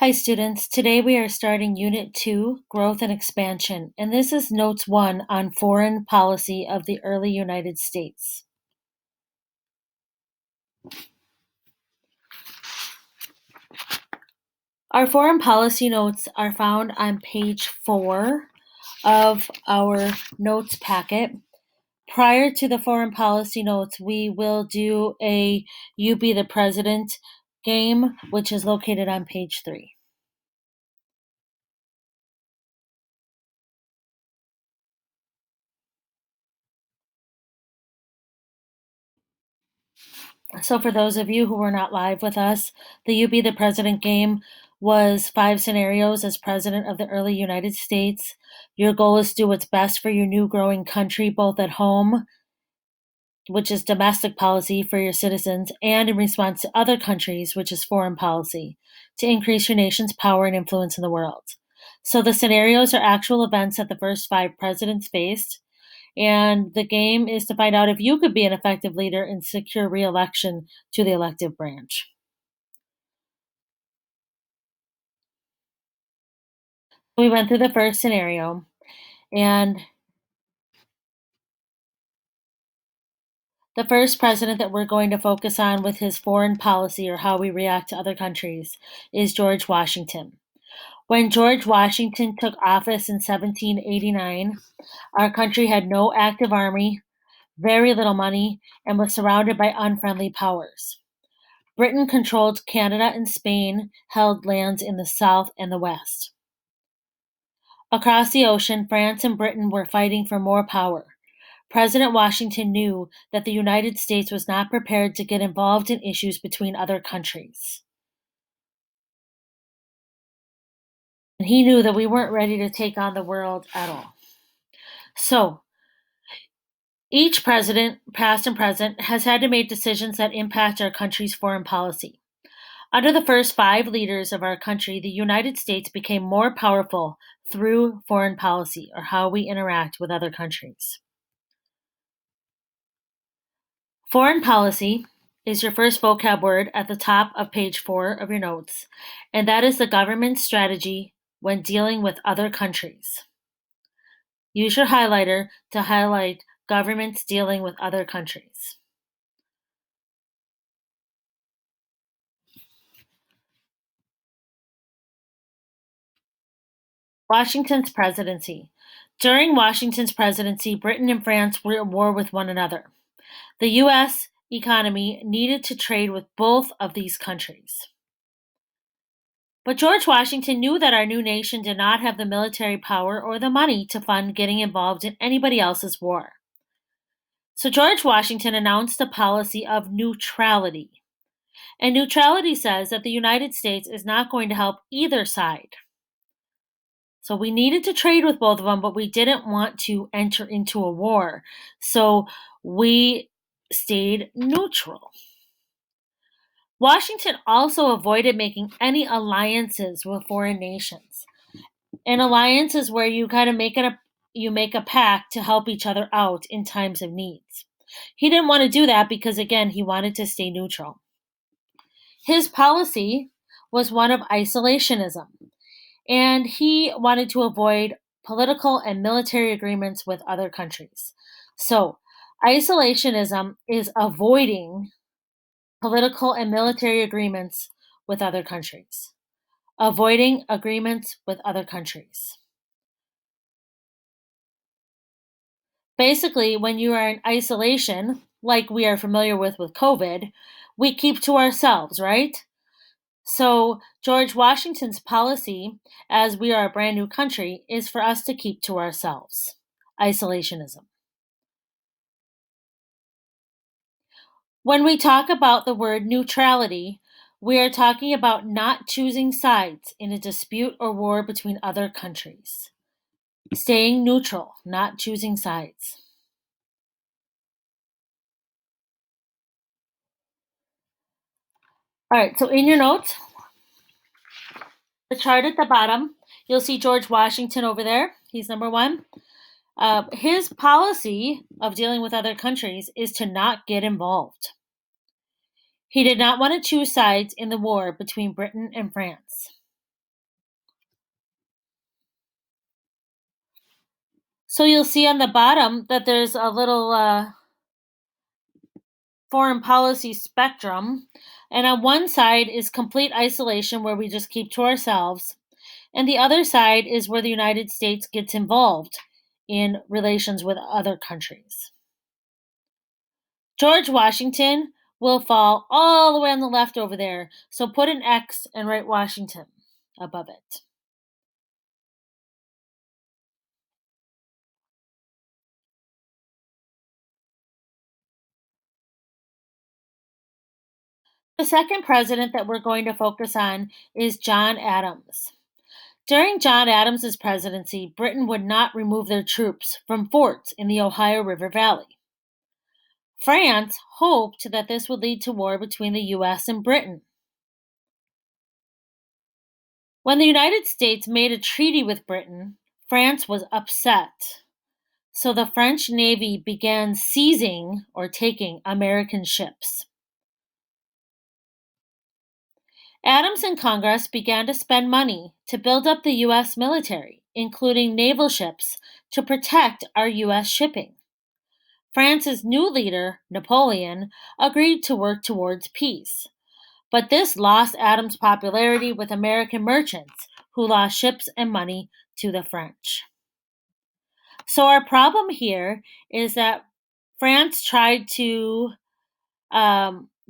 Hi students, today we are starting Unit 2, Growth and Expansion, and this is Notes 1 on Foreign Policy of the Early United States. Our foreign policy notes are found on page 4 of our notes packet. Prior to the foreign policy notes, we will do a You Be the President game, which is located on page 3. So for those of you who were not live with us, the You Be the President game was 5 scenarios as President of the early United States. Your goal is to do what's best for your new growing country, both at home, which is domestic policy for your citizens, and in response to other countries, which is foreign policy, to increase your nation's power and influence in the world. So the scenarios are actual events that the first 5 presidents faced. And the game is to find out if you could be an effective leader and secure re-election to the elective branch. We went through the first scenario, and the first president that we're going to focus on with his foreign policy or how we react to other countries is George Washington. When George Washington took office in 1789, our country had no active army, very little money, and was surrounded by unfriendly powers. Britain controlled Canada and Spain held lands in the south and the west. Across the ocean, France and Britain were fighting for more power. President Washington knew that the United States was not prepared to get involved in issues between other countries. And he knew that we weren't ready to take on the world at all. So, each president, past and present, has had to make decisions that impact our country's foreign policy. Under the first 5 leaders of our country, the United States became more powerful through foreign policy, or how we interact with other countries. Foreign policy is your first vocab word at the top of page 4 of your notes, and that is the government's strategy when dealing with other countries. Use your highlighter to highlight governments dealing with other countries. Washington's presidency. During Washington's presidency, Britain and France were at war with one another. The U.S. economy needed to trade with both of these countries. But George Washington knew that our new nation did not have the military power or the money to fund getting involved in anybody else's war. So George Washington announced a policy of neutrality. And neutrality says that the United States is not going to help either side. So we needed to trade with both of them, but we didn't want to enter into a war. So we stayed neutral. Washington also avoided making any alliances with foreign nations. An alliance is where you kind of make a pact to help each other out in times of needs. He didn't want to do that because again, he wanted to stay neutral. His policy was one of isolationism, and he wanted to avoid political and military agreements with other countries. So, isolationism is avoiding political and military agreements with other countries. Avoiding agreements with other countries. Basically, when you are in isolation, like we are familiar with COVID, we keep to ourselves, right? So, George Washington's policy, as we are a brand new country, is for us to keep to ourselves. Isolationism. When we talk about the word neutrality, we are talking about not choosing sides in a dispute or war between other countries. Staying neutral, not choosing sides. All right, so in your notes, the chart at the bottom, you'll see George Washington over there. He's number 1. His policy of dealing with other countries is to not get involved. He did not want to choose sides in the war between Britain and France. So you'll see on the bottom that there's a little foreign policy spectrum. And on one side is complete isolation, where we just keep to ourselves. And the other side is where the United States gets involved in relations with other countries. George Washington will fall all the way on the left over there. So put an X and write Washington above it. The second president that we're going to focus on is John Adams. During John Adams's presidency, Britain would not remove their troops from forts in the Ohio River Valley. France hoped that this would lead to war between the US and Britain. When the United States made a treaty with Britain, France was upset. So the French Navy began seizing or taking American ships. Adams and Congress began to spend money to build up the U.S. military, including naval ships, to protect our U.S. shipping. France's new leader, Napoleon, agreed to work towards peace. But this lost Adams' popularity with American merchants, who lost ships and money to the French. So our problem here is that France tried to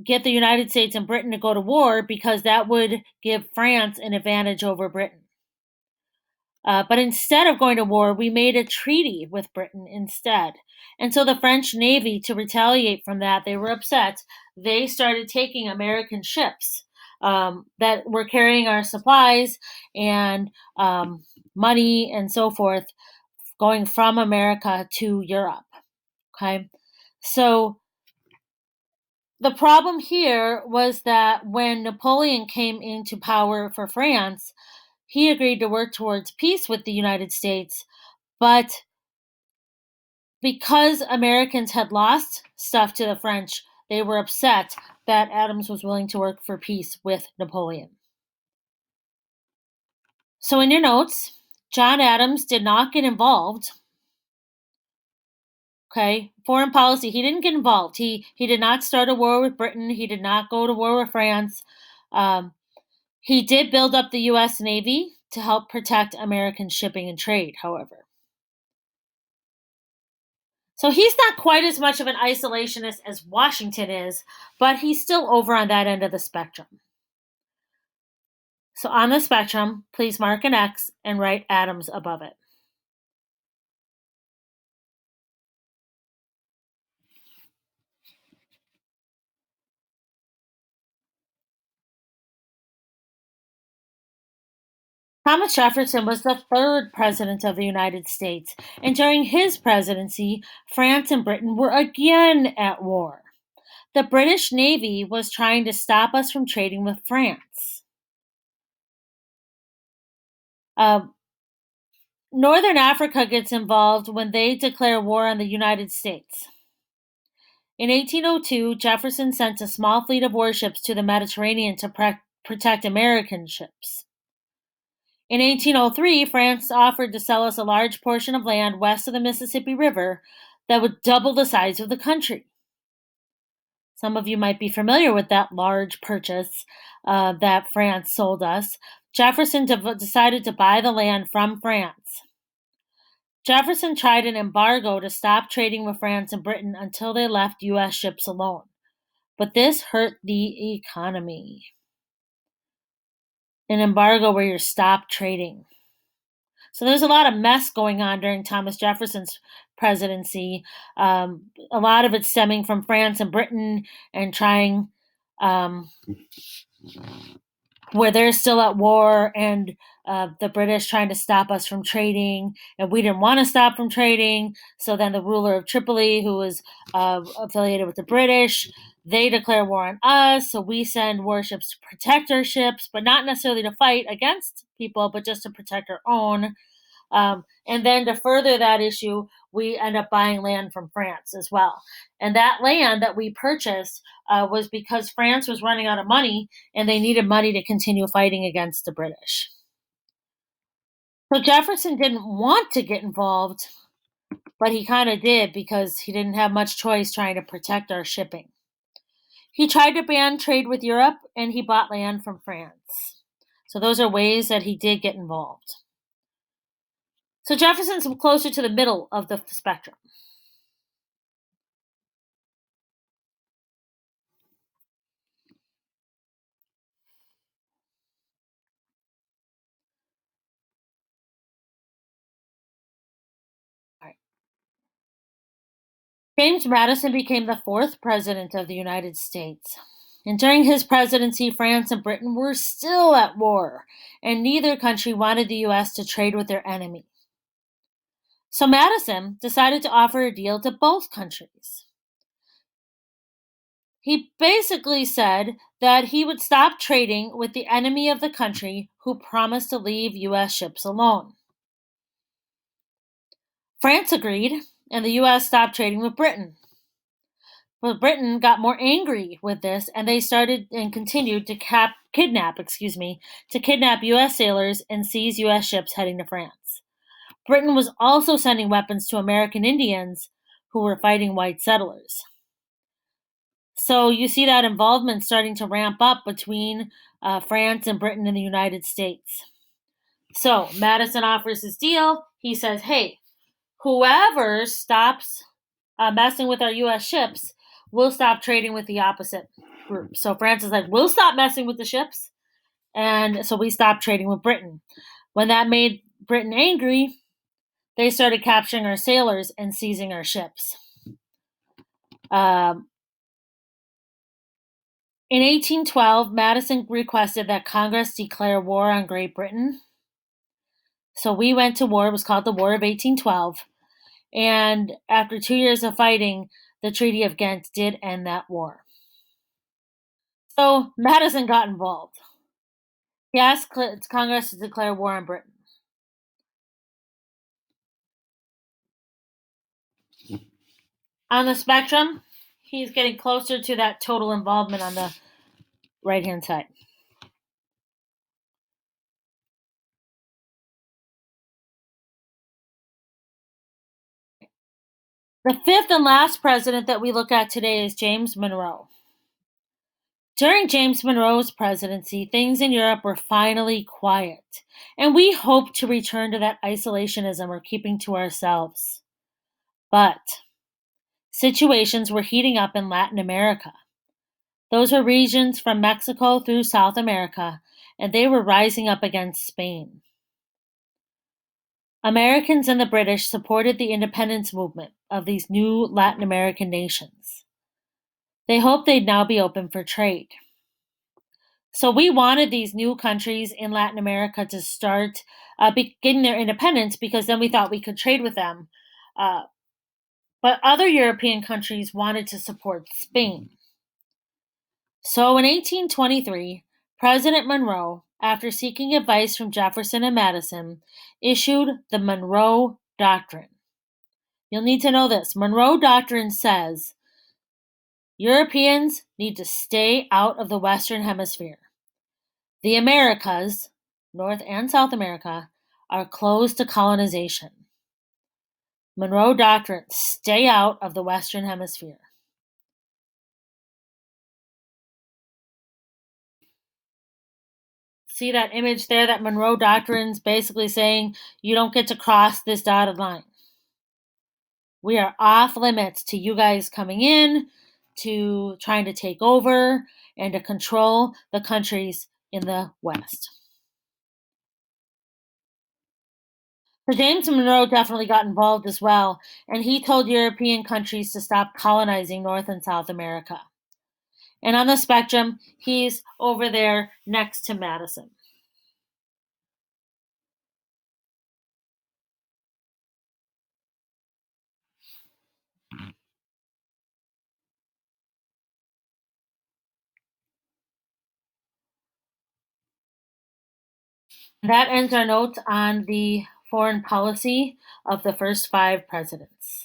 get the United States and Britain to go to war because that would give France an advantage over Britain. But instead of going to war, we made a treaty with Britain instead. And so the French Navy, to retaliate from that, they were upset. They started taking American ships that were carrying our supplies and money and so forth, going from America to Europe. Okay, so the problem here was that when Napoleon came into power for France, he agreed to work towards peace with the United States, but because Americans had lost stuff to the French, they were upset that Adams was willing to work for peace with Napoleon. So in your notes, John Adams did not get involved. Okay, foreign policy, he didn't get involved. He did not start a war with Britain. He did not go to war with France. He did build up the U.S. Navy to help protect American shipping and trade, however. So he's not quite as much of an isolationist as Washington is, but he's still over on that end of the spectrum. So on the spectrum, please mark an X and write Adams above it. Thomas Jefferson was the third president of the United States, and during his presidency, France and Britain were again at war. The British Navy was trying to stop us from trading with France. Northern Africa gets involved when they declare war on the United States. In 1802, Jefferson sent a small fleet of warships to the Mediterranean to protect American ships. In 1803, France offered to sell us a large portion of land west of the Mississippi River that would double the size of the country. Some of you might be familiar with that large purchase that France sold us. Jefferson decided to buy the land from France. Jefferson tried an embargo to stop trading with France and Britain until they left U.S. ships alone. But this hurt the economy. An embargo where you're stopped trading. So there's a lot of mess going on during Thomas Jefferson's presidency. A lot of it stemming from France and Britain and trying, where they're still at war, and the British trying to stop us from trading, and we didn't want to stop from trading. So then the ruler of Tripoli, who was affiliated with the British, they declare war on us. So we send warships to protect our ships, but not necessarily to fight against people, but just to protect our own. And then to further that issue, we end up buying land from France as well. And that land that we purchased was because France was running out of money and they needed money to continue fighting against the British. So Jefferson didn't want to get involved, but he kind of did because he didn't have much choice trying to protect our shipping. He tried to ban trade with Europe, and he bought land from France. So those are ways that he did get involved. So Jefferson's closer to the middle of the spectrum. All right. James Madison became the fourth president of the United States. And during his presidency, France and Britain were still at war, and neither country wanted the U.S. to trade with their enemy. So Madison decided to offer a deal to both countries. He basically said that he would stop trading with the enemy of the country who promised to leave U.S. ships alone. France agreed, and the U.S. stopped trading with Britain. But Britain got more angry with this, and they started and continued to kidnap U.S. sailors and seize U.S. ships heading to France. Britain was also sending weapons to American Indians who were fighting white settlers. So you see that involvement starting to ramp up between France and Britain and the United States. So Madison offers his deal. He says, hey, whoever stops messing with our U.S. ships, we'll stop trading with the opposite group. So France is like, we'll stop messing with the ships. And so we stopped trading with Britain. When that made Britain angry, they started capturing our sailors and seizing our ships. In 1812, Madison requested that Congress declare war on Great Britain. So we went to war. It was called the War of 1812. And after 2 years of fighting, the Treaty of Ghent did end that war. So Madison got involved. He asked Congress to declare war on Britain. On the spectrum, he's getting closer to that total involvement on the right-hand side. The fifth and last president that we look at today is James Monroe. During James Monroe's presidency, things in Europe were finally quiet, and we hoped to return to that isolationism or keeping to ourselves. But situations were heating up in Latin America. Those were regions from Mexico through South America, and they were rising up against Spain. Americans and the British supported the independence movement of these new Latin American nations. They hoped they'd now be open for trade. So we wanted these new countries in Latin America to start getting their independence because then we thought we could trade with them. But other European countries wanted to support Spain. So in 1823, President Monroe, after seeking advice from Jefferson and Madison, issued the Monroe Doctrine. You'll need to know this. Monroe Doctrine says Europeans need to stay out of the Western Hemisphere. The Americas, North and South America, are closed to colonization. Monroe Doctrine, stay out of the Western Hemisphere. See that image there? That Monroe Doctrine's basically saying you don't get to cross this dotted line. We are off limits to you guys coming in, to trying to take over, and to control the countries in the West. So James Monroe definitely got involved as well, and he told European countries to stop colonizing North and South America. And on the spectrum, he's over there next to Madison. That ends our notes on the foreign policy of the first 5 presidents.